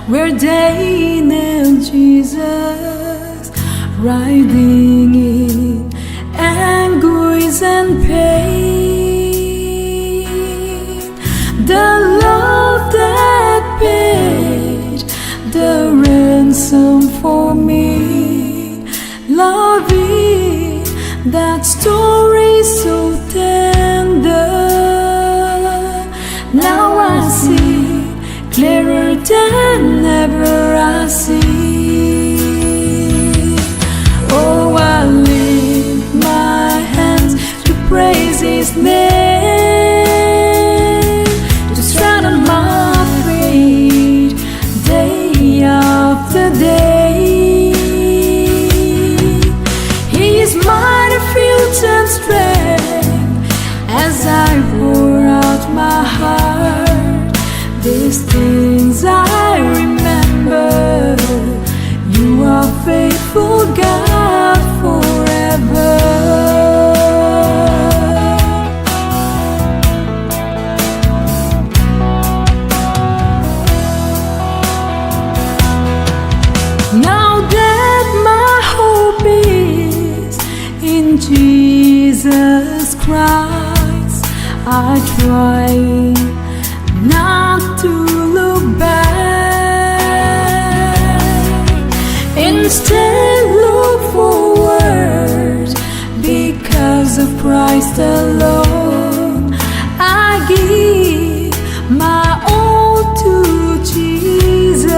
where they nailed Jesus, writhing in anguish and pain. The love that paid the ransom for me, loving that story so tender. Now I see clearer than ever I see. Oh, I lift my hands to praise His name, to strengthen my faith day after day. He is my refuge and strength as I pour out my heart. These things I remember. You are faithful, God, forever. Now that my hope is in Jesus Christ, I try not to look back, instead look forward. Because of Christ alone, I give my all to Jesus.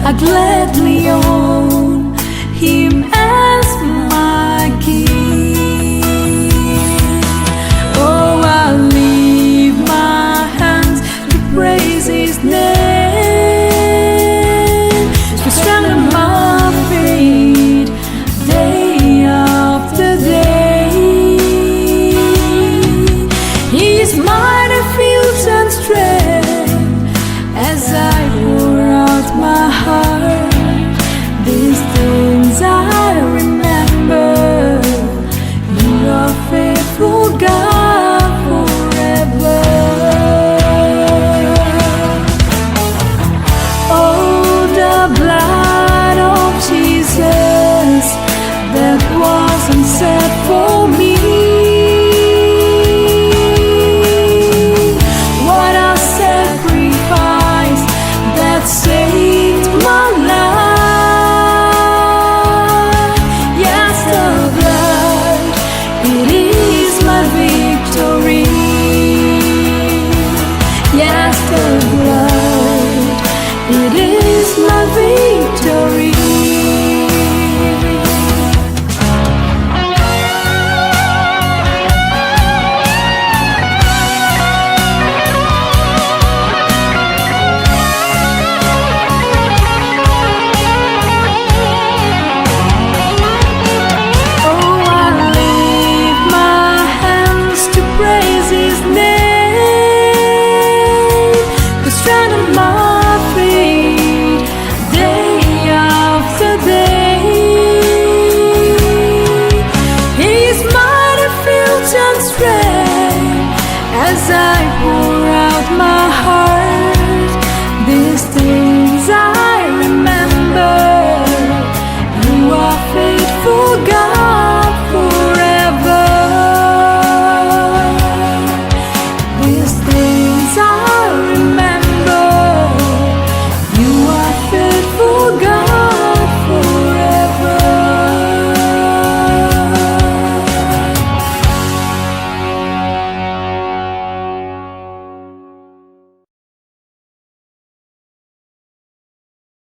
I gladly own Him as my King. Oh, I lift my hands to praise His name, to strengthen my faith day after day. He is my refuge and strength as I pour out my heart. These things I remember. You are faithful, God, forever. Oh, the blood of Jesus that wasn't set for me. What a sacrifice that saved my life. Yes, the blood, it is my victory. Yes, the blood, it is my victory. Oh, I lift my hands to praise His name, to strengthen my faith day after day. He is my refuge and strength as I pour